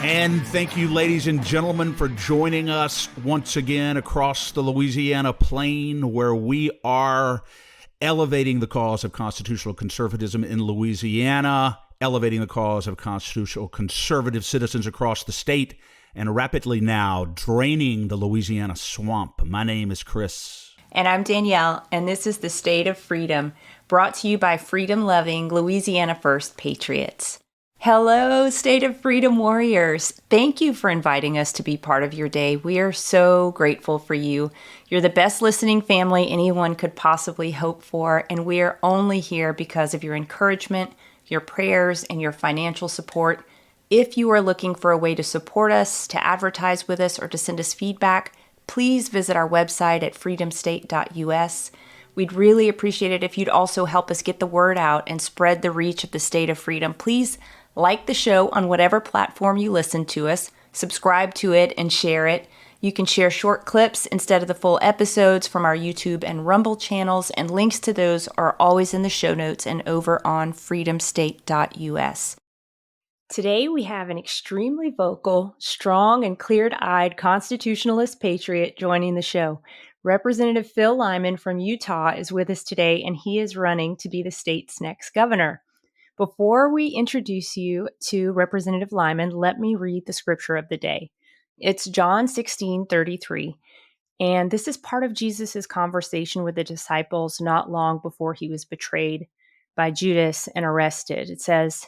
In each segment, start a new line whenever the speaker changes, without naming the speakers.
And thank you, ladies and gentlemen, for joining us once again across the Louisiana plain, where we are elevating the cause of constitutional conservatism in Louisiana, elevating the cause of constitutional conservative citizens across the state, and rapidly now draining the Louisiana swamp. My name is Chris.
And I'm Danielle, and this is the State of Freedom, brought to you by freedom-loving Louisiana First Patriots. Hello, State of Freedom warriors. Thank you for inviting us to be part of your day. We are so grateful for you. You're the best listening family anyone could possibly hope for, and we are only here because of your encouragement, your prayers, and your financial support. If you are looking for a way to support us, to advertise with us, or to send us feedback, please visit our website at freedomstate.us. We'd really appreciate it if you'd also help us get the word out and spread the reach of the State of Freedom. Please like the show on whatever platform you listen to us, subscribe to it, and share it. You can share short clips instead of the full episodes from our YouTube and Rumble channels, and links to those are always in the show notes and over on freedomstate.us. Today we have an extremely vocal, strong, and clear-eyed constitutionalist patriot joining the show. Representative Phil Lyman from Utah is with us today, and he is running to be the state's next governor. Before we introduce you to Representative Lyman, let me read the scripture of the day. It's John 16:33, and this is part of Jesus' conversation with the disciples not long before he was betrayed by Judas and arrested. It says,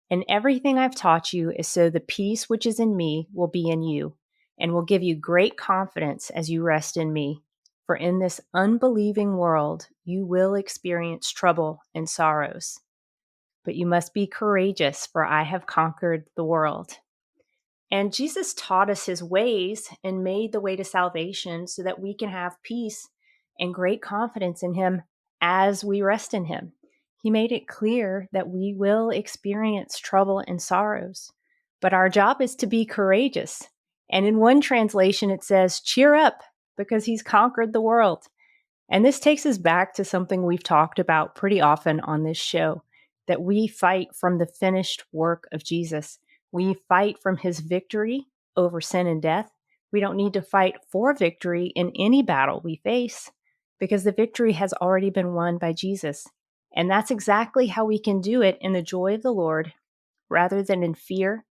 "And everything I've taught you is so the peace which is in me will be in you, and will give you great confidence as you rest in me. For in this unbelieving world you will experience trouble and sorrows. But you must be courageous, for I have conquered the world." And Jesus taught us his ways and made the way to salvation so that we can have peace and great confidence in him as we rest in him. He made it clear that we will experience trouble and sorrows, but our job is to be courageous. And in one translation, it says, "Cheer up, because he's conquered the world." And this takes us back to something we've talked about pretty often on this show, that we fight from the finished work of Jesus. We fight from his victory over sin and death. We don't need to fight for victory in any battle we face, because the victory has already been won by Jesus. And that's exactly how we can do it in the joy of the Lord, rather than in fear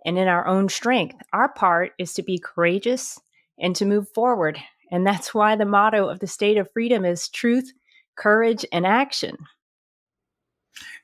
and in our own strength. Our part is to be courageous and to move forward. And that's why the motto of the State of Freedom is truth, courage, and action.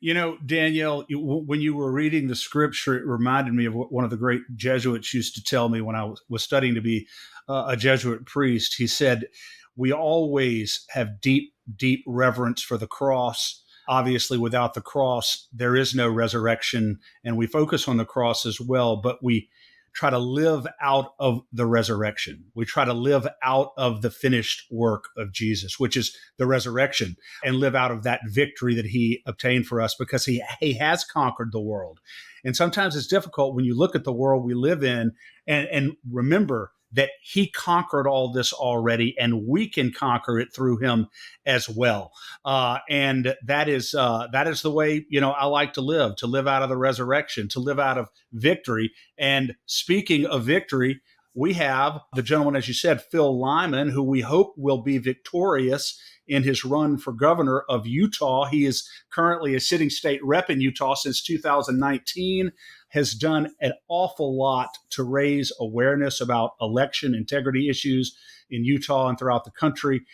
You know, Danielle, when you were reading the scripture, it reminded me of what one of the great Jesuits used to tell me when I was studying to be a Jesuit priest. He said, "We always have deep, deep reverence for the cross. Obviously, without the cross, there is no resurrection, and we focus on the cross as well, but we try to live out of the resurrection. We try to live out of the finished work of Jesus, which is the resurrection, and live out of that victory that he obtained for us, because he has conquered the world." And sometimes it's difficult when you look at the world we live in and remember that he conquered all this already, and we can conquer it through him as well. And that is the way, I like to live out of the resurrection, to live out of victory. And speaking of victory, we have the gentleman, as you said, Phil Lyman, who we hope will be victorious in his run for governor of Utah. He is currently a sitting state rep in Utah since 2019, has done an awful lot to raise awareness about election integrity issues in Utah and throughout the country.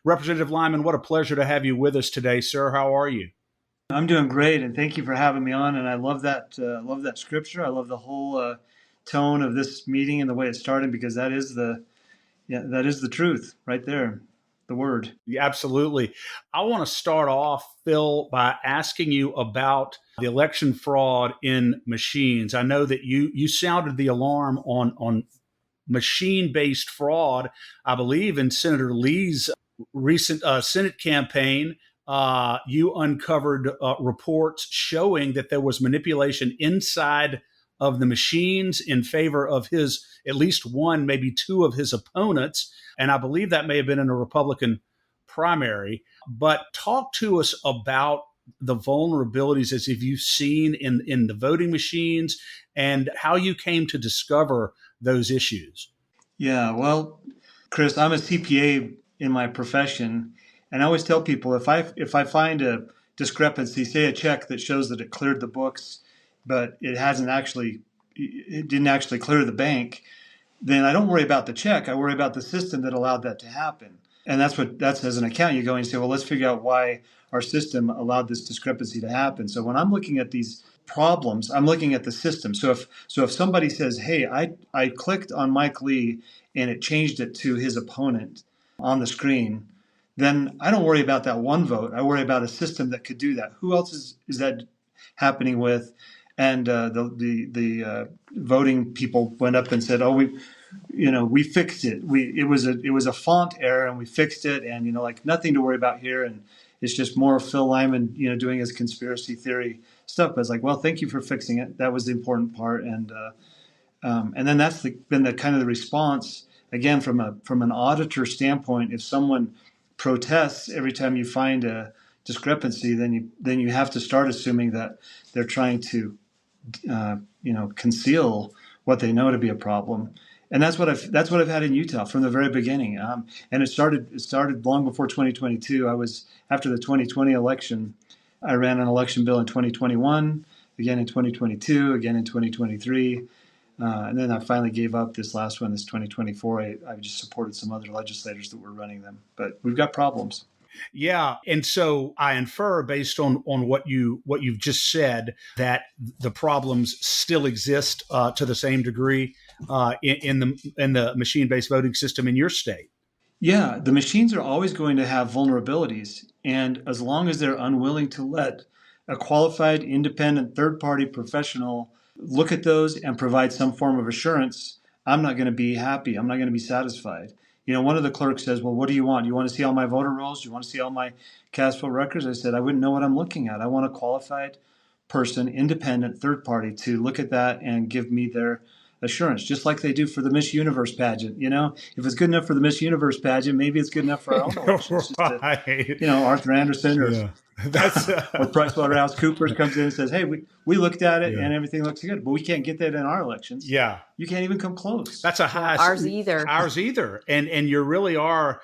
Representative Lyman, what a pleasure to have you with us today, sir. How are you?
I'm doing great, and thank you for having me on. And I love that scripture. I love the whole tone of this meeting and the way it started, because that is the truth right there, the word.
Yeah, absolutely. I want to start off, Phil, by asking you about the election fraud in machines. I know that you sounded the alarm on machine-based fraud, I believe, in Senator Lee's recent Senate campaign. You uncovered reports showing that there was manipulation inside of the machines in favor of his, at least one, maybe two of his opponents. And I believe that may have been in a Republican primary. But talk to us about the vulnerabilities as if you've seen in the voting machines and how you came to discover those issues.
Yeah, well, Chris, I'm a CPA in my profession, and I always tell people if I find a discrepancy, say a check that shows that it cleared the books, but it didn't actually clear the bank, then I don't worry about the check. I worry about the system that allowed that to happen. And that's as an account, you go and you say, well, let's figure out why our system allowed this discrepancy to happen. So when I'm looking at these problems, I'm looking at the system. So if somebody says, hey, I clicked on Mike Lee and it changed it to his opponent on the screen, then I don't worry about that one vote. I worry about a system that could do that. Who else is that happening with? And the voting people went up and said, "Oh, we fixed it. It was a font error, and we fixed it, and like nothing to worry about here." And it's just more Phil Lyman, doing his conspiracy theory stuff. But it's like, well, thank you for fixing it. That was the important part, and then that's been the kind of the response again from an auditor standpoint. If someone protests every time you find a discrepancy, then you have to start assuming that they're trying to conceal what they know to be a problem. And that's what I've had in Utah from the very beginning. And it started long before 2022. After the 2020 election, I ran an election bill in 2021, again in 2022, again in 2023. And then I finally gave up this last one, this 2024. I just supported some other legislators that were running them. But we've got problems.
Yeah, and so I infer, based on what you've just said, that the problems still exist to the same degree in the machine-based voting system in your state.
Yeah, the machines are always going to have vulnerabilities, and as long as they're unwilling to let a qualified, independent, third-party professional look at those and provide some form of assurance, I'm not going to be happy. I'm not going to be satisfied. One of the clerks says, well, what do you want? You want to see all my voter rolls? You want to see all my cast vote records? I said, I wouldn't know what I'm looking at. I want a qualified person, independent, third party, to look at that and give me their assurance, just like they do for the Miss Universe pageant. If it's good enough for the Miss Universe pageant, maybe it's good enough for our own elections.
Right.
Just Arthur Anderson or
Yeah. That's
or PricewaterhouseCoopers comes in and says, hey, we looked at it and everything looks good, but we can't get that in our elections.
Yeah.
You can't even come close.
That's a high.
Ours either.
Ours either. And you really are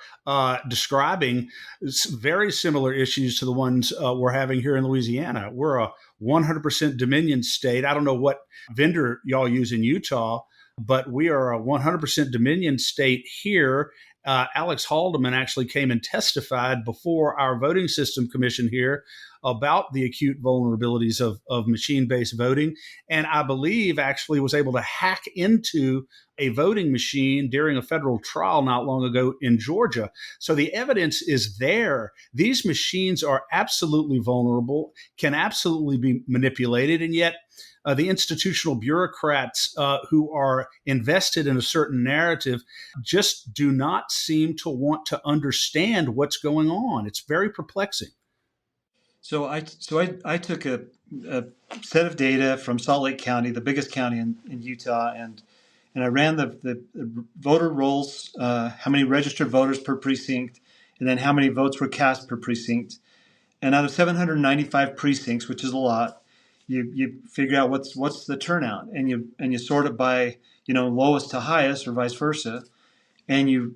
describing very similar issues to the ones we're having here in Louisiana. We're a 100% Dominion state. I don't know what vendor y'all use in Utah, but we are a 100% Dominion state here. Alex Haldeman actually came and testified before our voting system commission here about the acute vulnerabilities of machine-based voting. And I believe actually was able to hack into a voting machine during a federal trial not long ago in Georgia. So the evidence is there. These machines are absolutely vulnerable, can absolutely be manipulated, and yet the institutional bureaucrats who are invested in a certain narrative just do not seem to want to understand what's going on. It's very perplexing.
So I took a set of data from Salt Lake County, the biggest county in Utah, and I ran the voter rolls, how many registered voters per precinct, and then how many votes were cast per precinct. And out of 795 precincts, which is a lot, you figure out what's the turnout, and you sort it by lowest to highest or vice versa. And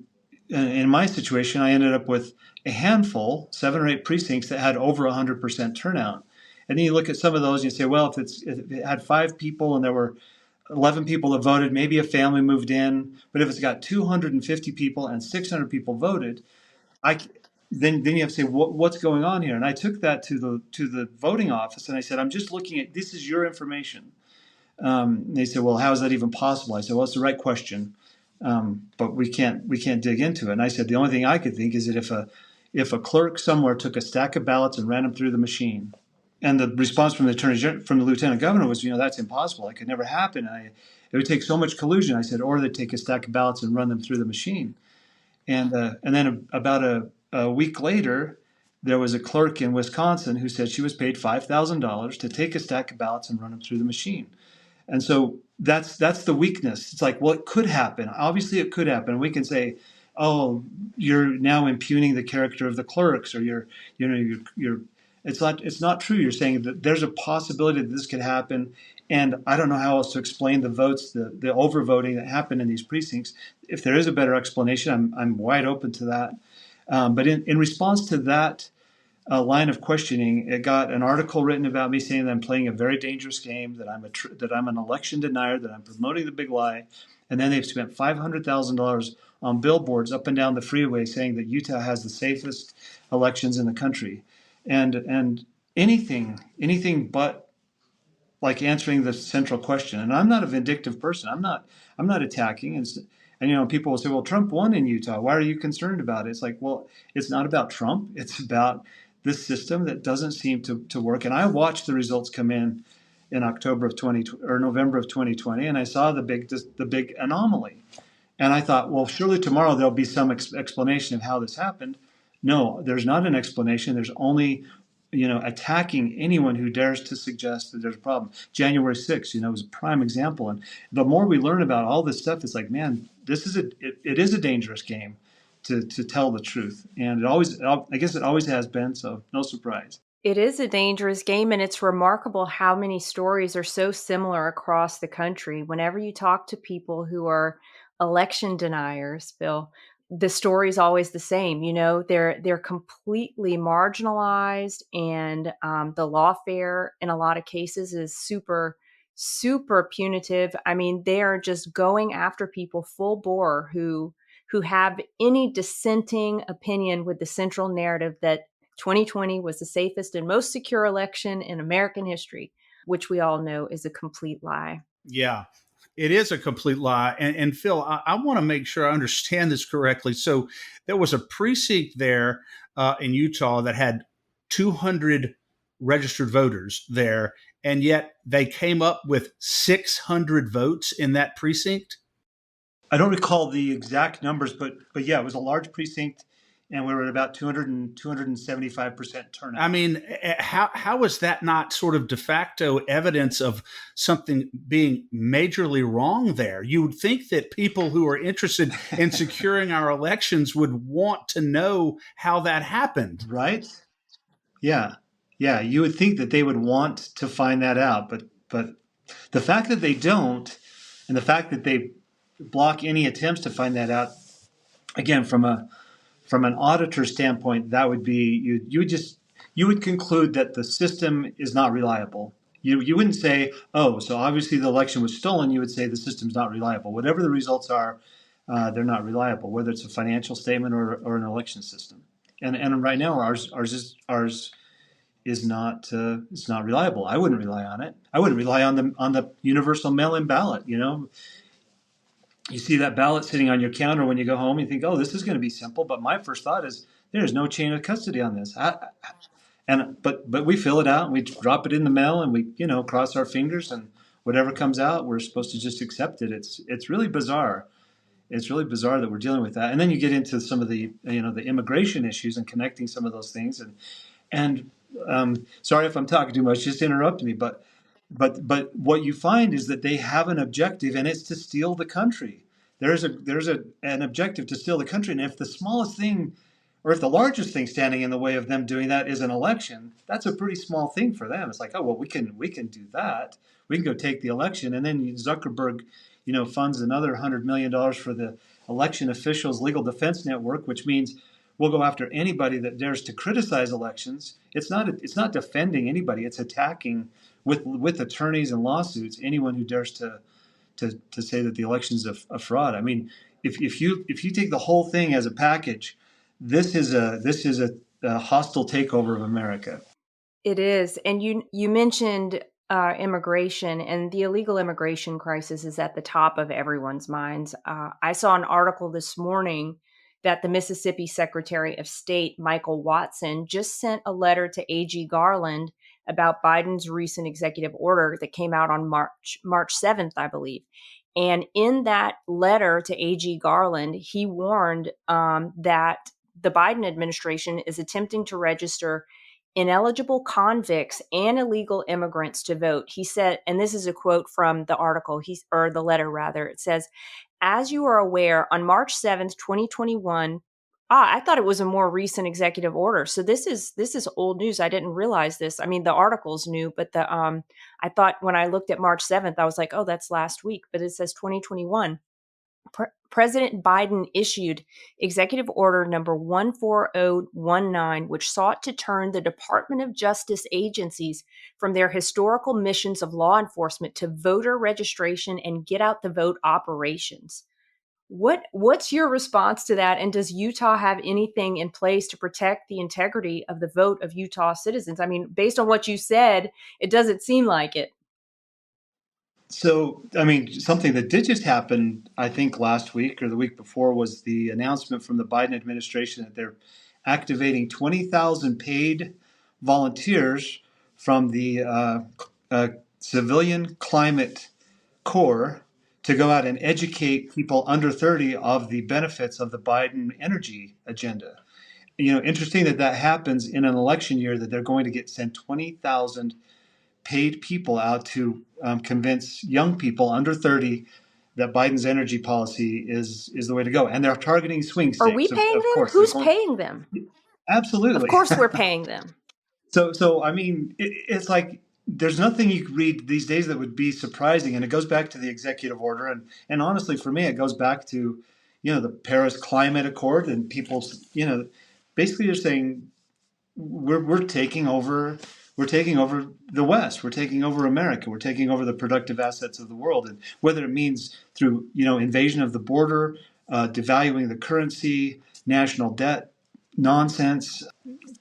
in my situation, I ended up with a handful, 7 or 8 precincts that had over 100% turnout. And then you look at some of those and you say, well, if it had 5 people and there were 11 people that voted, maybe a family moved in. But if it's got 250 people and 600 people voted, then you have to say, what's going on here? And I took that to the voting office and I said, I'm just looking at, this is your information. They said, well, how is that even possible? I said, well, it's the right question. But we can't dig into it. And I said, the only thing I could think is that if a clerk somewhere took a stack of ballots and ran them through the machine, and the response from the lieutenant governor was, that's impossible. It could never happen. It would take so much collusion. I said, or they'd take a stack of ballots and run them through the machine. And then about a week later, there was a clerk in Wisconsin who said she was paid $5,000 to take a stack of ballots and run them through the machine. And so that's the weakness. It's like, well, it could happen. Obviously, it could happen. We can say, oh, you're now impugning the character of the clerks, or you're It's not true. You're saying that there's a possibility that this could happen, and I don't know how else to explain the votes, the overvoting that happened in these precincts. If there is a better explanation, I'm wide open to that. But in response to that line of questioning, it got an article written about me saying that I'm playing a very dangerous game, that that I'm an election denier, that I'm promoting the big lie, and then they've spent $500,000 on billboards up and down the freeway saying that Utah has the safest elections in the country, and anything but like answering the central question. And I'm not a vindictive person. I'm not attacking. And people will say, well, Trump won in Utah. Why are you concerned about it? It's like, well, it's not about Trump. It's about this system that doesn't seem to work. And I watched the results come in October of 20 or November of 2020, and I saw the big anomaly. And I thought, well, surely tomorrow there'll be some explanation of how this happened. No, there's not an explanation. There's only, attacking anyone who dares to suggest that there's a problem. January 6th, was a prime example. And the more we learn about all this stuff, it's like, man, it is a dangerous game to tell the truth. And I guess it always has been. So no surprise.
It is a dangerous game, and it's remarkable how many stories are so similar across the country. Whenever you talk to people who are election deniers, Bill, the story is always the same. They're completely marginalized, and the lawfare in a lot of cases is super, super punitive. I mean, they are just going after people full bore who have any dissenting opinion with the central narrative that 2020 was the safest and most secure election in American history, which we all know is a complete lie.
Yeah, it is a complete lie. And Phil, I want to make sure I understand this correctly. So there was a precinct there in Utah that had 200 registered voters there, and yet they came up with 600 votes in that precinct.
I don't recall the exact numbers, but yeah, it was a large precinct, and we were at about 275% turnout.
I mean, how is that not sort of de facto evidence of something being majorly wrong there? You would think that people who are interested in securing our elections would want to know how that happened.
Right? Yeah. Yeah, you would think that they would want to find that out, but the fact that they don't, and the fact that they block any attempts to find that out, again, from an auditor standpoint, that would be you would conclude that the system is not reliable. You wouldn't say, oh, so obviously the election was stolen. You would say the system's not reliable. Whatever the results are, they're not reliable, whether it's a financial statement or an election system. And right now ours is not it's not reliable. I wouldn't rely on it. I wouldn't rely on the universal mail-in ballot. You see that ballot sitting on your counter when you go home, you think, oh, this is going to be simple. But my first thought is, there's no chain of custody on this. But we fill it out and we drop it in the mail and we, cross our fingers, and whatever comes out, we're supposed to just accept it. It's really bizarre. It's really bizarre that we're dealing with that. And then you get into some of the, the immigration issues and connecting some of those things. And sorry if I'm talking too much, just interrupt me. But what you find is that they have an objective, and it's to steal the country. There's an objective to steal the country, and if the smallest thing, or if the largest thing standing in the way of them doing that is an election, that's a pretty small thing for them. It's like, oh well, we can do that. We can go take the election, and then Zuckerberg, funds another $100 million for the election officials legal defense network, which means we'll go after anybody that dares to criticize elections. It's not defending anybody. It's attacking with attorneys and lawsuits anyone who dares to say that the election is a fraud. I mean, if you take the whole thing as a package, this is a hostile takeover of America.
It is. And you mentioned immigration, and the illegal immigration crisis is at the top of everyone's minds. I saw an article this morning that the Mississippi Secretary of State, Michael Watson, just sent a letter to AG Garland about Biden's recent executive order that came out on March 7th, I believe. And in that letter to AG Garland, he warned that the Biden administration is attempting to register ineligible convicts and illegal immigrants to vote. He said, and this is a quote from the article, the letter rather, it says, as you are aware, on March 7th, 2021, I thought it was a more recent executive order. So this is old news. I didn't realize this. I mean, the article's new, but the I thought when I looked at March 7th, I was like, oh, that's last week. But it says 2021. President Biden issued Executive Order number 14019, which sought to turn the Department of Justice agencies from their historical missions of law enforcement to voter registration and get out the vote operations. What's your response to that? And does Utah have anything in place to protect the integrity of the vote of Utah citizens? I mean, based on what you said, it doesn't seem like it.
So, I mean, something that did just happen, I think last week or the week before, was the announcement from the Biden administration that they're activating 20,000 paid volunteers from the Civilian Climate Corps to go out and educate people under 30 of the benefits of the Biden energy agenda. Interesting that that happens in an election year, that they're going to send 20,000 paid people out to convince young people under 30 that Biden's energy policy is the way to go. And they're targeting swing
Are we
states,
paying
of
them?
course.
Who's paying them? Of
Absolutely.
course we're paying them.
So I mean, it's like there's nothing you could read these days that would be surprising. And it goes back to the executive order. And honestly, for me, it goes back to, the Paris Climate Accord and people's, basically you're saying, we're taking over the West. We're taking over America. We're taking over the productive assets of the world. And whether it means through invasion of the border, devaluing the currency, national debt nonsense,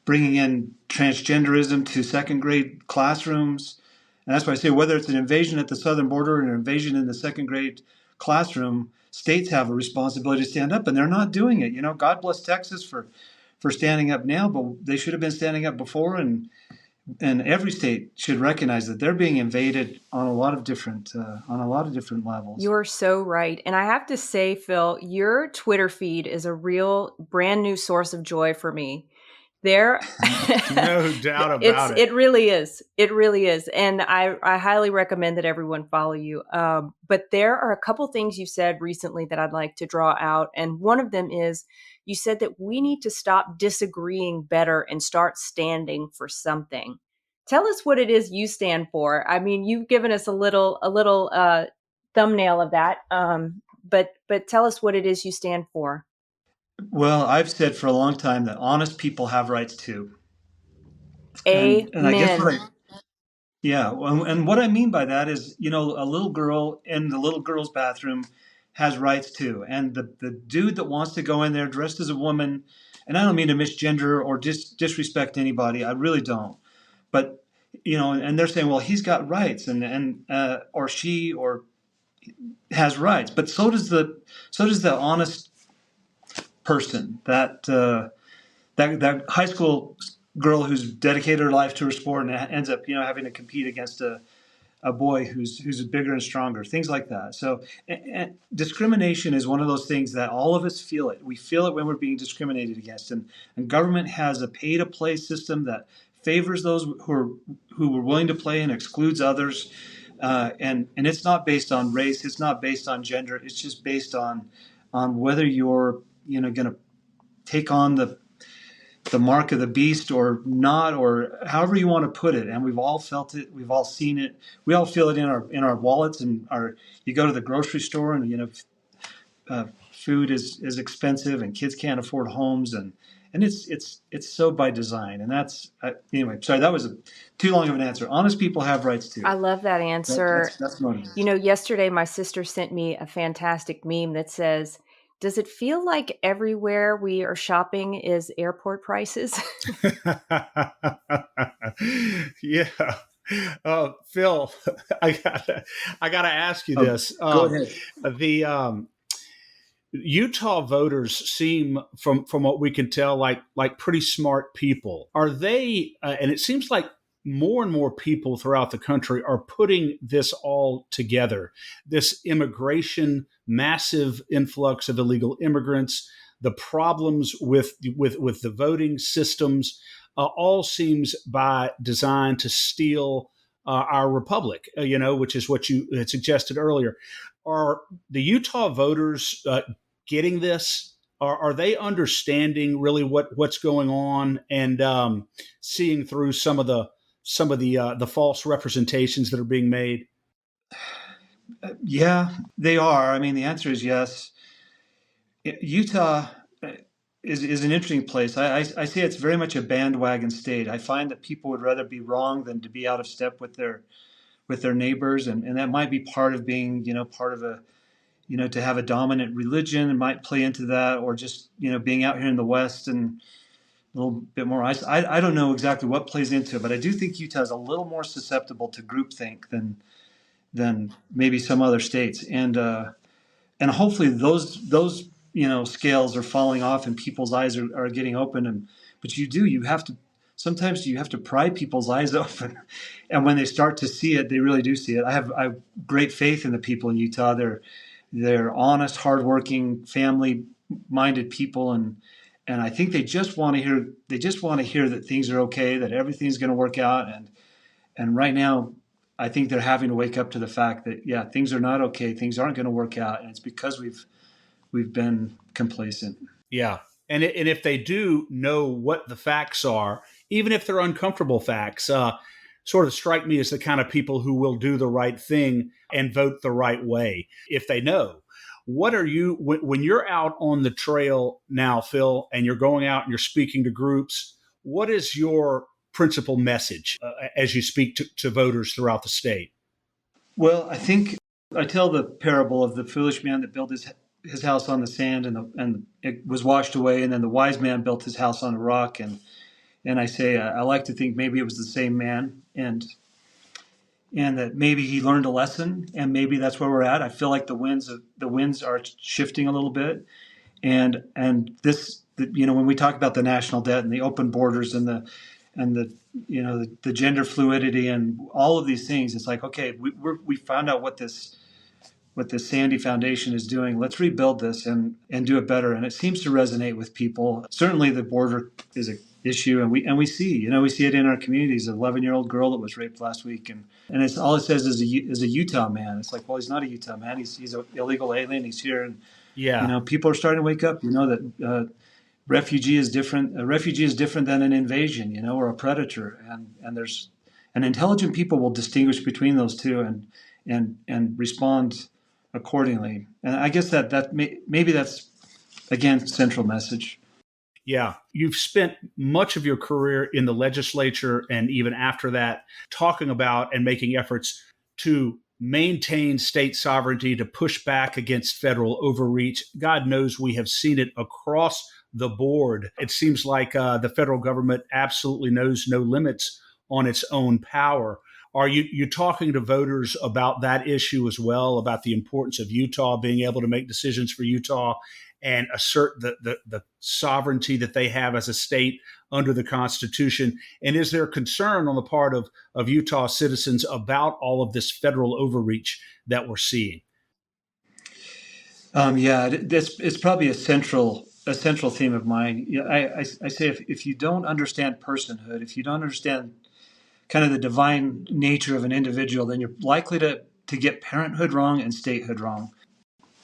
bringing in transgenderism to second grade classrooms. And that's why I say, whether it's an invasion at the southern border or an invasion in the second grade classroom, states have a responsibility to stand up, and they're not doing it. God bless Texas for standing up now, but they should have been standing up before. And every state should recognize that they're being invaded on a lot of different levels.
You're so right. And I have to say, Phil, your Twitter feed is a real brand new source of joy for me. There,
No doubt about it.
It really is. It really is. And I highly recommend that everyone follow you. But there are a couple things you said recently that I'd like to draw out. And one of them is you said that we need to stop disagreeing better and start standing for something. Tell us what it is you stand for. I mean, you've given us a little thumbnail of that. But tell us what it is you stand for.
Well, I've said for a long time that honest people have rights too. And I guess
Amen.
yeah, and what I mean by that is, a little girl in the little girl's bathroom has rights too. And the dude that wants to go in there dressed as a woman, and I don't mean to misgender or disrespect anybody, I really don't. But, and they're saying, well, he's got rights and or she or has rights, but so does the honest person, that high school girl who's dedicated her life to her sport and ends up having to compete against a boy who's bigger and stronger, things like that. So and discrimination is one of those things that all of us feel it. We feel it when we're being discriminated against, and government has a pay to play system that favors those who are willing to play and excludes others. And it's not based on race, it's not based on gender, it's just based on whether you're going to take on the mark of the beast or not, or however you want to put it. And we've all felt it, we've all seen it, we all feel it in our wallets, and you go to the grocery store and food is expensive and kids can't afford homes, and it's so by design. And that's anyway, sorry, that was too long of an answer. Honest people have rights too.
I love that answer.
That's what it is.
Yesterday my sister sent me a fantastic meme that says, does it feel like everywhere we are shopping is airport prices?
Yeah. Phil, I gotta ask you this.
Go ahead.
The Utah voters seem, from what we can tell, like pretty smart people. Are they? And it seems like more and more people throughout the country are putting this all together. This immigration, massive influx of illegal immigrants, the problems with the voting systems, all seems by design to steal our republic. Which is what you had suggested earlier. Are the Utah voters getting this? are they understanding really what's going on, and seeing through some of the false representations that are being made?
Yeah, they are. I mean, the answer is yes. Utah is an interesting place. I say it's very much a bandwagon state. I find that people would rather be wrong than to be out of step with their neighbors, and that might be part of being, part of a, to have a dominant religion. It might play into that, or just, being out here in the West and a little bit more isolated. I don't know exactly what plays into it, but I do think Utah is a little more susceptible to groupthink than maybe some other states, and hopefully those scales are falling off and people's eyes are getting open. And but you have to sometimes you have to pry people's eyes open, and when they start to see it, they really do see it. I have great faith in the people in Utah. They're honest, hardworking, family minded people, and I think they just want to hear that things are okay, that everything's going to work out. And right now, I think they're having to wake up to the fact that, yeah, things are not okay. Things aren't going to work out, and it's because we've been complacent.
Yeah. And if they do know what the facts are, even if they're uncomfortable facts, sort of strike me as the kind of people who will do the right thing and vote the right way if they know. What are you, when you're out on the trail now, Phil, and you're going out and you're speaking to groups, what is your principal message as you speak to voters throughout the state?
Well, I think I tell the parable of the foolish man that built his house on the sand, and it was washed away, and then the wise man built his house on a rock. And I say, I like to think maybe it was the same man, and that maybe he learned a lesson, and maybe that's where we're at. I feel like the winds are shifting a little bit, and when we talk about the national debt and the open borders and the gender fluidity and all of these things, it's like, okay, we found out what this sandy foundation is doing. Let's rebuild this and do it better. And it seems to resonate with people. Certainly, the border is an issue, and we see it in our communities. An 11-year-old girl that was raped last week, and it's all it says is a Utah man. It's like, well, he's not a Utah man. He's an illegal alien. He's here, and
Yeah.
people are starting to wake up. That refugee is different. A refugee is different than an invasion, or a predator. And there's and intelligent people will distinguish between those two and respond accordingly. And I guess maybe that's again central message.
Yeah. You've spent much of your career in the legislature and even after that talking about and making efforts to maintain state sovereignty, to push back against federal overreach. God knows we have seen it across the board. It seems like the federal government absolutely knows no limits on its own power. Are you talking to voters about that issue as well, about the importance of Utah being able to make decisions for Utah and assert the sovereignty that they have as a state under the Constitution? And is there concern on the part of Utah citizens about all of this federal overreach that we're seeing?
Yeah, it's probably a central theme of mine. Yeah, I say if you don't understand personhood, if you don't understand kind of the divine nature of an individual, then you're likely to get parenthood wrong and statehood wrong.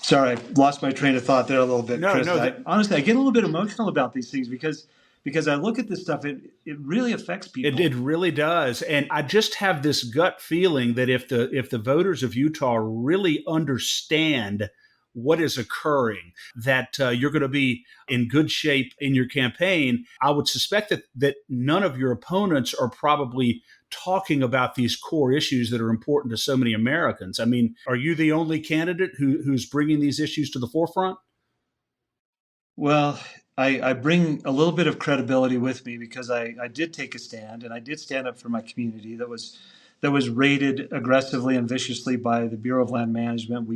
Sorry, I lost my train of thought there a little bit,
No,
Chris.
no,
Honestly, I get a little bit emotional about these things because I look at this stuff. It really affects people.
it really does. And I just have this gut feeling that if the voters of Utah really understand what is occurring, that you're going to be in good shape in your campaign. I would suspect that none of your opponents are probably talking about these core issues that are important to so many Americans. I mean, are you the only candidate who's bringing these issues to the forefront?
Well, I bring a little bit of credibility with me because I did take a stand, and I did stand up for my community that was raided aggressively and viciously by the Bureau of Land Management.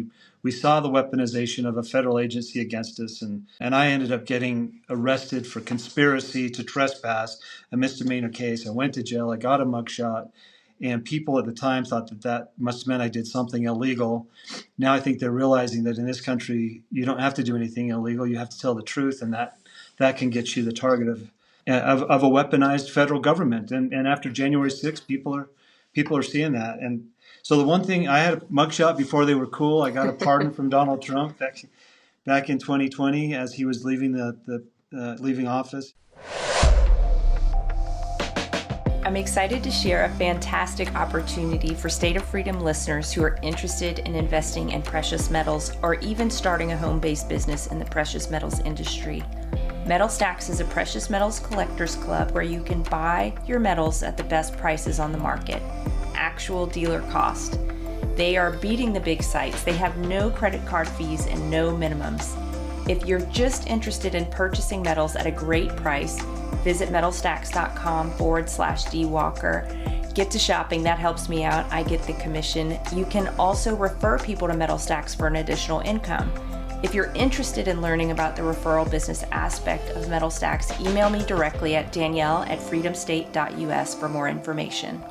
We saw the weaponization of a federal agency against us, and I ended up getting arrested for conspiracy to trespass, a misdemeanor case. I went to jail. I got a mugshot, and people at the time thought that must have meant I did something illegal. Now I think they're realizing that in this country you don't have to do anything illegal. You have to tell the truth, and that can get you the target of a weaponized federal government. And after January 6th, people are seeing that. And so the one thing, I had a mugshot before they were cool. I got a pardon from Donald Trump back in 2020 as he was leaving leaving office.
I'm excited to share a fantastic opportunity for State of Freedom listeners who are interested in investing in precious metals or even starting a home-based business in the precious metals industry. Metal Stacks is a precious metals collectors club where you can buy your metals at the best prices on the market, actual dealer cost. They are beating the big sites. They have no credit card fees and no minimums. If you're just interested in purchasing metals at a great price, visit metalstacks.com/dwalker. Get to shopping, that helps me out. I get the commission. You can also refer people to Metal Stacks for an additional income. If you're interested in learning about the referral business aspect of Metal Stacks, email me directly at danielle@freedomstate.us for more information.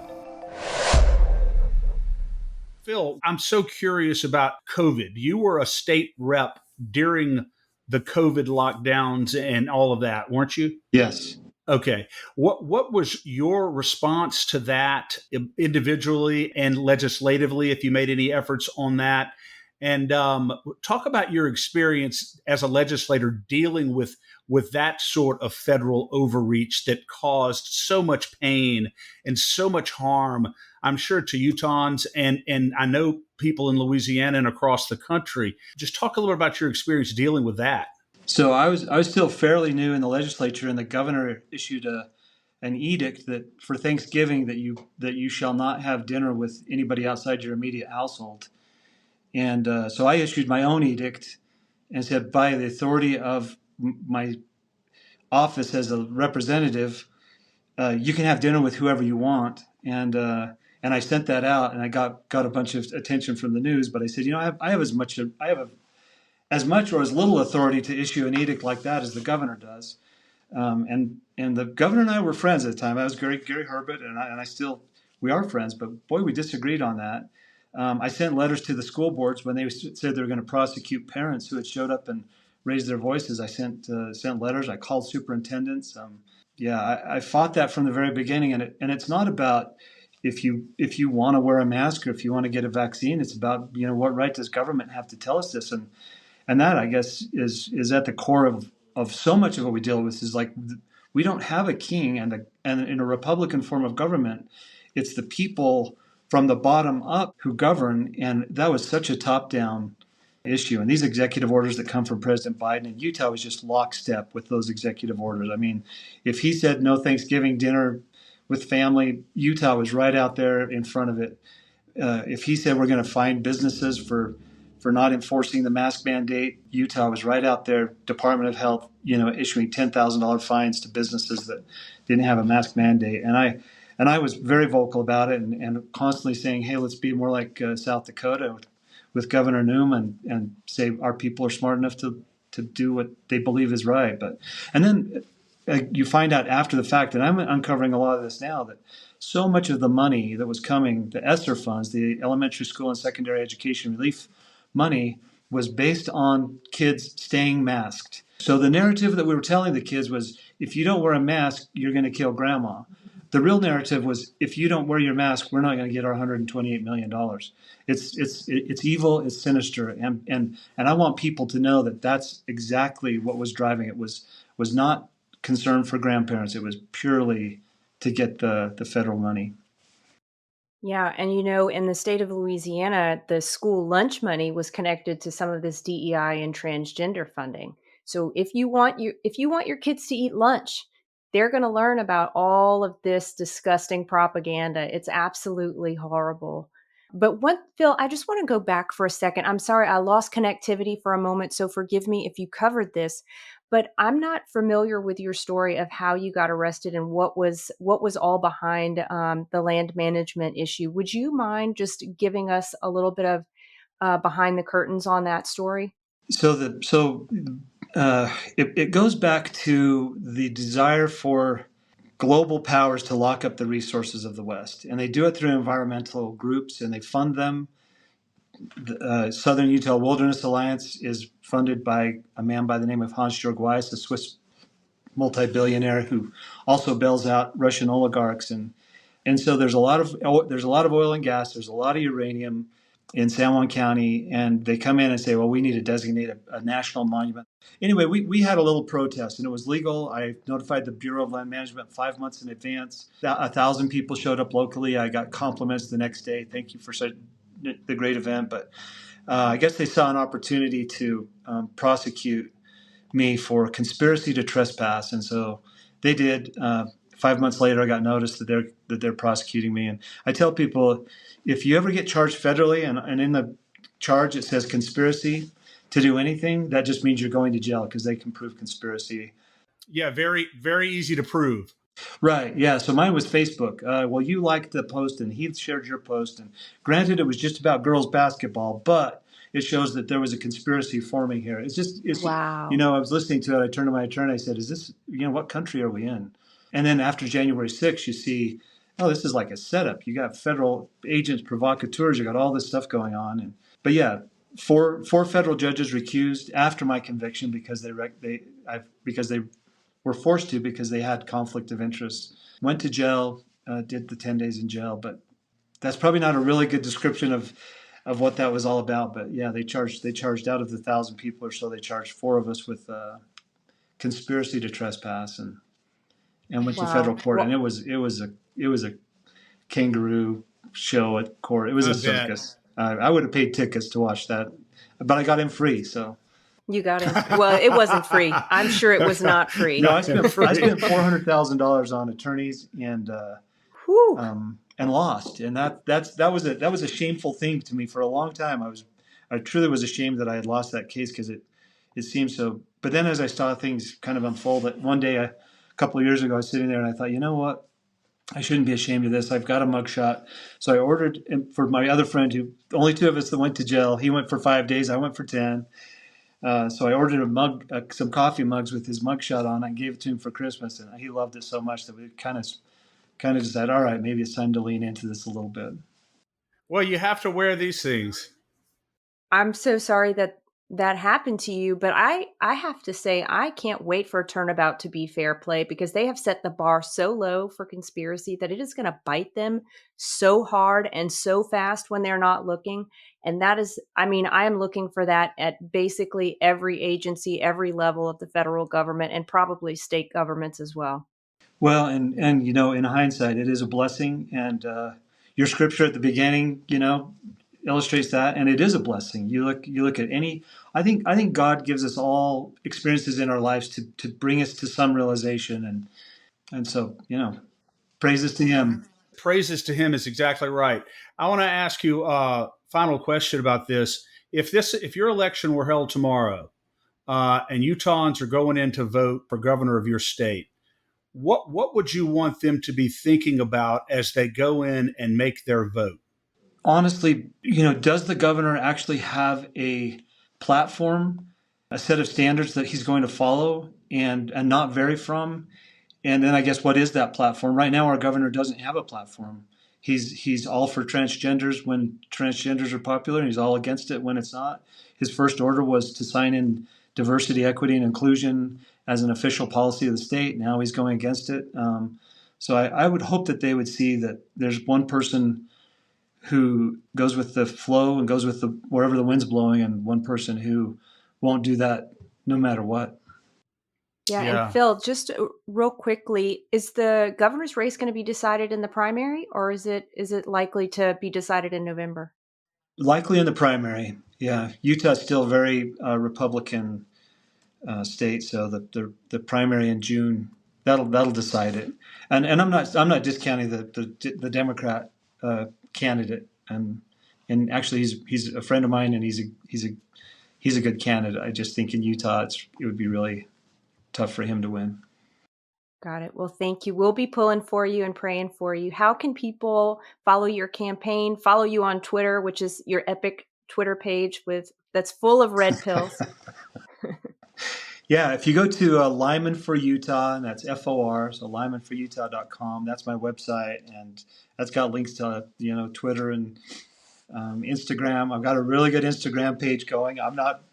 Phil, I'm so curious about COVID. You were a state rep during the COVID lockdowns and all of that, weren't you?
Yes.
Okay. What was your response to that individually and legislatively, if you made any efforts on that? And talk about your experience as a legislator dealing with that sort of federal overreach that caused so much pain and so much harm, I'm sure, to Utahns and I know people in Louisiana and across the country. Just talk a little bit about your experience dealing with that.
So I was still fairly new in the legislature, and the governor issued an edict that for Thanksgiving that you shall not have dinner with anybody outside your immediate household. And so I issued my own edict and said, by the authority of my office as a representative, you can have dinner with whoever you want. And I sent that out, and I got a bunch of attention from the news. But I said, I have as much or as little authority to issue an edict like that as the governor does. And the governor and I were friends at the time. I was Gary Herbert, and I still, we are friends, but boy, we disagreed on that. I sent letters to the school boards when they said they were going to prosecute parents who had showed up and raised their voices. I sent letters. I called superintendents. I fought that from the very beginning, and it's not about if you want to wear a mask or if you want to get a vaccine. It's about what right does government have to tell us this, and that, I guess, is at the core of so much of what we deal with. Is like we don't have a king, and in a Republican form of government, it's the people from the bottom up who govern, and that was such a top-down issue. And these executive orders that come from President Biden, and Utah was just lockstep with those executive orders. I mean, if he said no Thanksgiving dinner with family, Utah was right out there in front of it. If he said we're going to fine businesses for not enforcing the mask mandate, Utah was right out there. Department of Health, issuing $10,000 fines to businesses that didn't have a mask mandate. And I was very vocal about it and constantly saying, hey, let's be more like South Dakota with Governor Newman and say our people are smart enough to do what they believe is right. And then you find out after the fact, and I'm uncovering a lot of this now, that so much of the money that was coming, the ESSER funds, the Elementary School and Secondary Education Relief money, was based on kids staying masked. So the narrative that we were telling the kids was, if you don't wear a mask, you're going to kill grandma. The real narrative was, if you don't wear your mask, we're not going to get our $128 million. It's evil, it's sinister, and I want people to know that that's exactly what was driving it. Was not concern for grandparents. It was purely to get the federal money.
Yeah, and in the state of Louisiana, the school lunch money was connected to some of this DEI and transgender funding. So if you want your kids to eat lunch, they're going to learn about all of this disgusting propaganda. It's absolutely horrible. But Phil, I just want to go back for a second. I'm sorry, I lost connectivity for a moment, so forgive me if you covered this. But I'm not familiar with your story of how you got arrested and what was all behind the land management issue. Would you mind just giving us a little bit of behind the curtains on that story?
It goes back to the desire for global powers to lock up the resources of the West, and they do it through environmental groups, and they fund them. The Southern Utah Wilderness Alliance is funded by a man by the name of Hans-Jörg Weiss, a Swiss multi-billionaire who also bails out Russian oligarchs, and so there's a lot of oil and gas, there's a lot of uranium, in San Juan County, and they come in and say, well, we need to designate a national monument. Anyway, we had a little protest, and it was legal. I notified the Bureau of Land Management 5 months in advance. 1,000 people showed up locally. I got compliments the next day. Thank you for such the great event. But I guess they saw an opportunity to prosecute me for conspiracy to trespass, and so they did. 5 months later, I got notice that they're prosecuting me. And I tell people, if you ever get charged federally, and in the charge it says conspiracy to do anything, that just means you're going to jail because they can prove conspiracy.
Yeah, very, very easy to prove.
Right. Yeah. So mine was Facebook. Well, you liked the post and he shared your post. And granted, it was just about girls basketball, but it shows that there was a conspiracy forming here.
Wow.
I was listening to it. I turned to my attorney. I said, is this, what country are we in? And then after January 6th, you see, oh, this is like a setup. You got federal agents, provocateurs. You got all this stuff going on. But yeah, four federal judges recused after my conviction because they were forced to because they had conflict of interest. Went to jail, did the 10 days in jail, but that's probably not a really good description of what that was all about. But yeah, they charged out of the 1,000 people or so, they charged four of us with conspiracy to trespass and went to federal court.
Well,
And it was a kangaroo show at court. It was a circus. I would have paid tickets to watch that, but I got in free. So
you got it. Well, it wasn't free. I'm sure it was not free.
no, I spent $400,000 on attorneys and lost. And that was a shameful thing to me for a long time. I truly was ashamed that I had lost that case because it seemed so. But then as I saw things kind of unfold, that one day a couple of years ago, I was sitting there and I thought, you know what? I shouldn't be ashamed of this. I've got a mugshot. So I ordered for my other friend, who only two of us that went to jail. He went for 5 days. I went for 10. So I ordered some coffee mugs with his mugshot on. I gave it to him for Christmas, and he loved it so much that we kind of decided, all right, maybe it's time to lean into this a little bit.
Well, you have to wear these things.
I'm so sorry that happened to you, but I have to say I can't wait for a turnabout to be fair play, because they have set the bar so low for conspiracy that it is going to bite them so hard and so fast when they're not looking. And that is, I mean, I am looking for that at basically every agency, every level of the federal government, and probably state governments as well.
Well, and in hindsight, it is a blessing. And your scripture at the beginning, illustrates that, and it is a blessing. You look at any. I think God gives us all experiences in our lives to bring us to some realization, and so praises to Him.
Praises to Him is exactly right. I want to ask you a final question about this. If your election were held tomorrow, and Utahns are going in to vote for governor of your state, what would you want them to be thinking about as they go in and make their vote?
Honestly, does the governor actually have a platform, a set of standards that he's going to follow and not vary from? And then I guess, what is that platform? Right now, our governor doesn't have a platform. He's all for transgenders when transgenders are popular, and he's all against it when it's not. His first order was to sign in diversity, equity, and inclusion as an official policy of the state. Now he's going against it. So I would hope that they would see that there's one person who goes with the flow and goes with wherever the wind's blowing, and one person who won't do that no matter what.
Yeah. And Phil, just real quickly, is the governor's race going to be decided in the primary, or is it likely to be decided in November?
Likely in the primary. Yeah, Utah's still very Republican state, so the primary in June that'll decide it. And I'm not discounting the Democrat candidate, and actually he's a friend of mine, and he's a good candidate. I just think in Utah it would be really tough for him to win.
Got it. Well, thank you. We'll be pulling for you and praying for you. How can people follow your campaign, follow you on Twitter, which is your epic Twitter page that's full of red pills?
Yeah, if you go to Lyman for Utah, and that's FOR, so lymanforutah.com, that's my website, and that's got links to Twitter and Instagram. I've got a really good Instagram page going. I'm not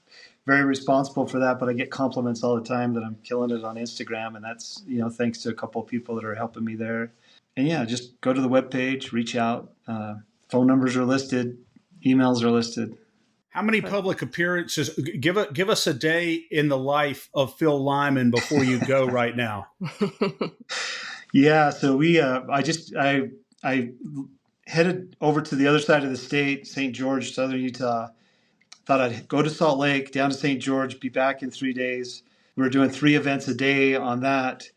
very responsible for that, but I get compliments all the time that I'm killing it on Instagram, and that's thanks to a couple of people that are helping me there. And yeah, just go to the webpage, reach out. Phone numbers are listed. Emails are listed.
How many public appearances? Give us a day in the life of Phil Lyman before you go right now.
Yeah, so I headed over to the other side of the state, St. George, southern Utah. Thought I'd go to Salt Lake, down to St. George, be back in 3 days. We were doing 3 events a day on that.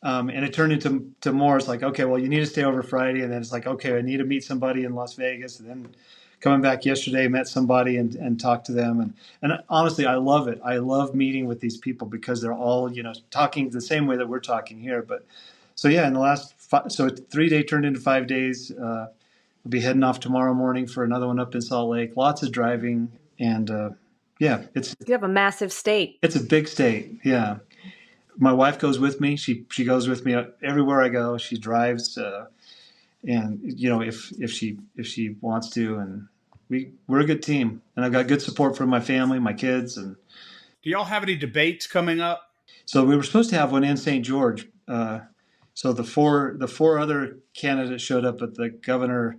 And it turned into more. It's like, okay, well, you need to stay over Friday. And then it's like, okay, I need to meet somebody in Las Vegas. And then coming back yesterday, met somebody and talked to them. And honestly, I love it. I love meeting with these people because they're all, talking the same way that we're talking here. But so, yeah, in the last so 3 day turned into 5 days. We'll be heading off tomorrow morning for another one up in Salt Lake. Lots of driving. And yeah,
you have a massive state.
It's a big state. Yeah. My wife goes with me. She goes with me everywhere I go. She drives, and if she wants to, and we're a good team. And I've got good support from my family, my kids, and.
Do y'all have any debates coming up?
So we were supposed to have one in St. George. So the four other candidates showed up, but the governor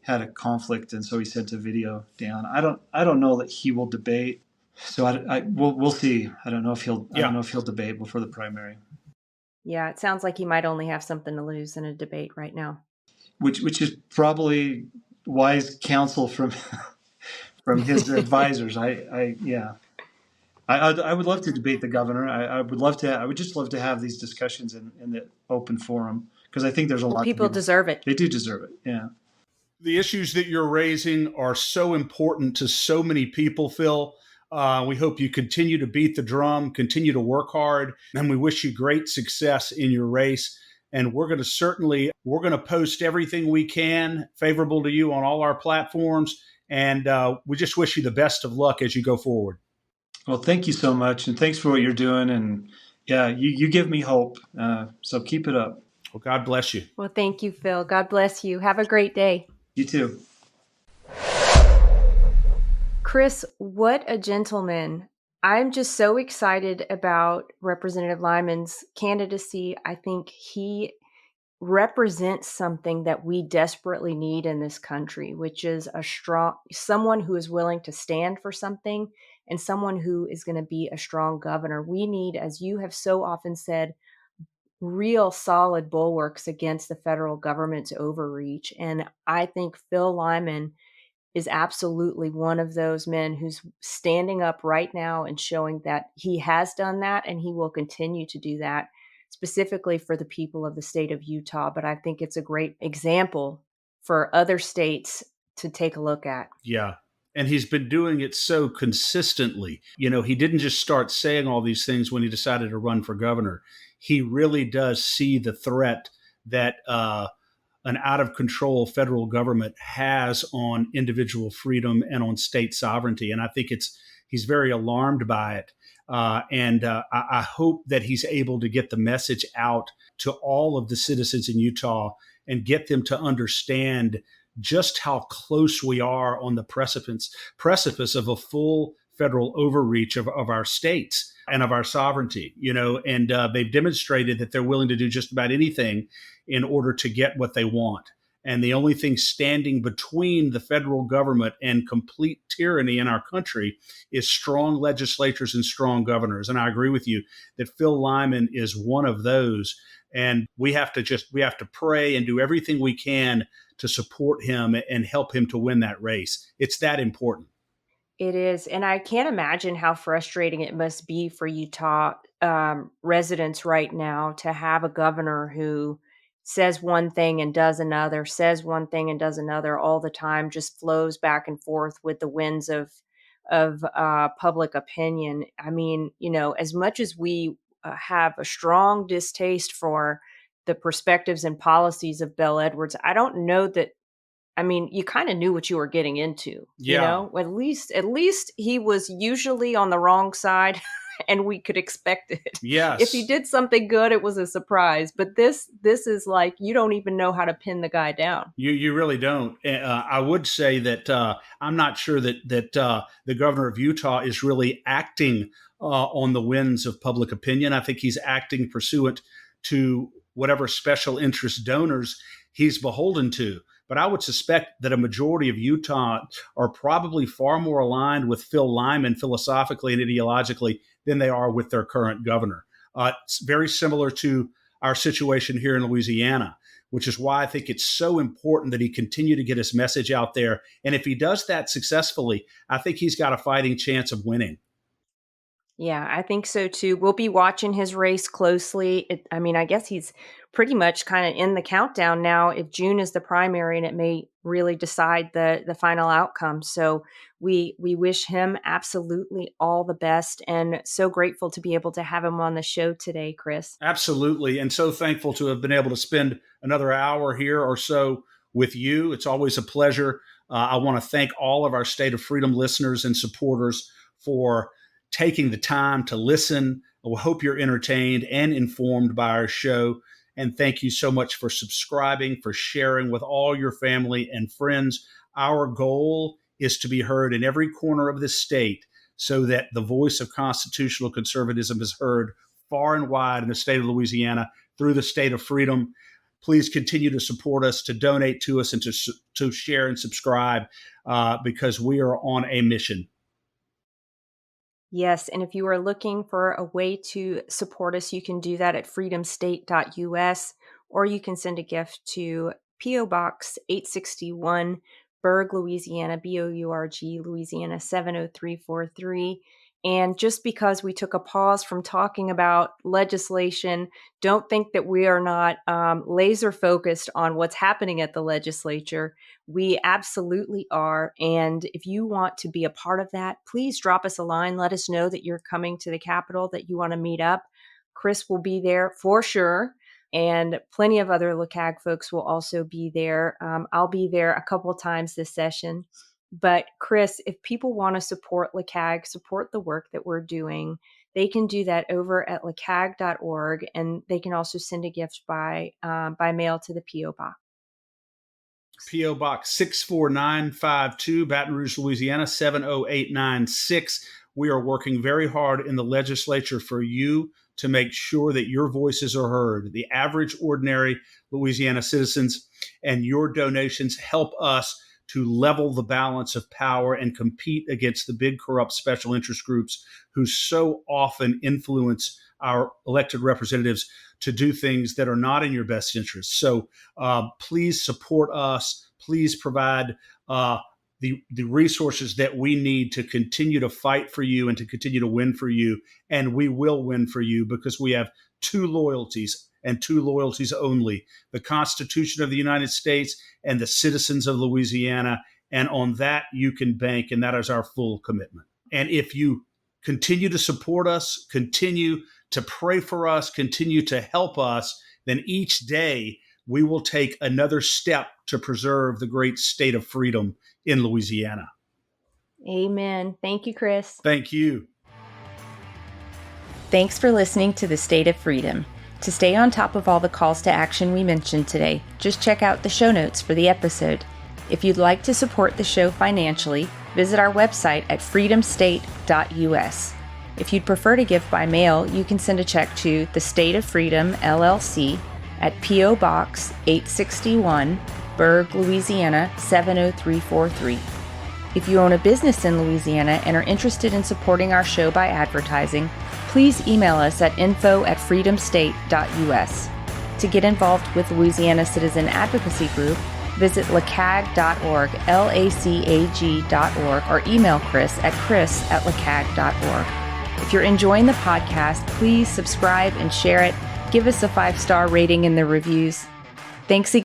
had a conflict, and so he sent a video down. I don't know that he will debate. So we'll see. I don't know if he'll debate before the primary.
Yeah, it sounds like he might only have something to lose in a debate right now.
Which is probably wise counsel from his advisors. I would love to debate the governor. I would just love to have these discussions in the open forum, because I think there's a lot.
People deserve it.
They do deserve it. Yeah.
The issues that you're raising are so important to so many people, Phil. We hope you continue to beat the drum, continue to work hard, and we wish you great success in your race. And we're going to post everything we can favorable to you on all our platforms. And we just wish you the best of luck as you go forward.
Well, thank you so much. And thanks for what you're doing. And yeah, you give me hope. So keep it up.
Well, God bless you.
Well, thank you, Phil. God bless you. Have a great day.
You too.
Chris, what a gentleman. I'm just so excited about Representative Lyman's candidacy. I think he represents something that we desperately need in this country, which is someone who is willing to stand for something and someone who is going to be a strong governor. We need, as you have so often said, real solid bulwarks against the federal government's overreach. And I think Phil Lyman is absolutely one of those men who's standing up right now and showing that he has done that and he will continue to do that, specifically for the people of the state of Utah. But I think it's a great example for other states to take a look at.
Yeah. And he's been doing it so consistently. He didn't just start saying all these things when he decided to run for governor. He really does see the threat that an out-of-control federal government has on individual freedom and on state sovereignty. And I think he's very alarmed by it. I hope that he's able to get the message out to all of the citizens in Utah and get them to understand just how close we are on the precipice of a full federal overreach of our states and of our sovereignty, and they've demonstrated that they're willing to do just about anything in order to get what they want. And the only thing standing between the federal government and complete tyranny in our country is strong legislatures and strong governors. And I agree with you that Phil Lyman is one of those. And we have to pray and do everything we can to support him and help him to win that race. It's that important.
It is. And I can't imagine how frustrating it must be for Utah residents right now to have a governor who says one thing and does another, says one thing and does another all the time, just flows back and forth with the winds of public opinion. I mean, as much as we have a strong distaste for the perspectives and policies of Bell Edwards, I don't know that. I mean, you kind of knew what you were getting into.
Yeah.
At least he was usually on the wrong side, and we could expect it.
Yes.
If he did something good, it was a surprise. But this is like, you don't even know how to pin the guy down.
You really don't. I would say that I'm not sure that the governor of Utah is really acting on the winds of public opinion. I think he's acting pursuant to whatever special interest donors he's beholden to. but I would suspect that a majority of Utah are probably far more aligned with Phil Lyman philosophically and ideologically than they are with their current governor. It's very similar to our situation here in Louisiana, which is why I think it's so important that he continue to get his message out there. And if he does that successfully, I think he's got a fighting chance of winning.
Yeah, I think so too. We'll be watching his race closely. I guess he's pretty much kind of in the countdown now. If June is the primary, and it may really decide the final outcome. So we wish him absolutely all the best, and so grateful to be able to have him on the show today, Chris.
Absolutely. And so thankful to have been able to spend another hour here or so with you. It's always a pleasure. I want to thank all of our State of Freedom listeners and supporters for taking the time to listen. We hope you're entertained and informed by our show. And thank you so much for subscribing, for sharing with all your family and friends. Our goal is to be heard in every corner of the state so that the voice of constitutional conservatism is heard far and wide in the state of Louisiana through the State of Freedom. Please continue to support us, to donate to us, and to share and subscribe because we are on a mission.
Yes, and if you are looking for a way to support us, you can do that at freedomstate.us, or you can send a gift to P.O. Box 861, Berg, Louisiana, B-O-U-R-G, Louisiana 70343. And just because we took a pause from talking about legislation, don't think that we are not laser focused on what's happening at the legislature. We absolutely are. And if you want to be a part of that, please drop us a line. Let us know that you're coming to the Capitol, that you want to meet up. Chris will be there for sure. And plenty of other LACAG folks will also be there. I'll be there a couple times this session. But Chris, if people want to support LACAG, support the work that we're doing, they can do that over at lacag.org, and they can also send a gift by mail to the P.O. Box.
P.O. Box 64952, Baton Rouge, Louisiana 70896. We are working very hard in the legislature for you to make sure that your voices are heard. The average, ordinary Louisiana citizens, and your donations help us to level the balance of power and compete against the big corrupt special interest groups who so often influence our elected representatives to do things that are not in your best interest. So please support us. Please provide the resources that we need to continue to fight for you and to continue to win for you. And we will win for you because we have two loyalties, and two loyalties only: the Constitution of the United States and the citizens of Louisiana. And on that, you can bank, and that is our full commitment. And if you continue to support us, continue to pray for us, continue to help us, then each day we will take another step to preserve the great state of freedom in Louisiana.
Amen. Thank you, Chris.
Thank you.
Thanks for listening to the State of Freedom. To stay on top of all the calls to action we mentioned today, just check out the show notes for the episode. If you'd like to support the show financially, visit our website at freedomstate.us. If you'd prefer to give by mail, you can send a check to the State of Freedom, LLC, at P.O. Box 861, Berg, Louisiana 70343. If you own a business in Louisiana and are interested in supporting our show by advertising, please email us at info@freedomstate.us. To get involved with Louisiana Citizen Advocacy Group, visit lacag.org, LACAG.org, or email Chris at chris@lacag.org. If you're enjoying the podcast, please subscribe and share it. Give us a 5-star rating in the reviews. Thanks again.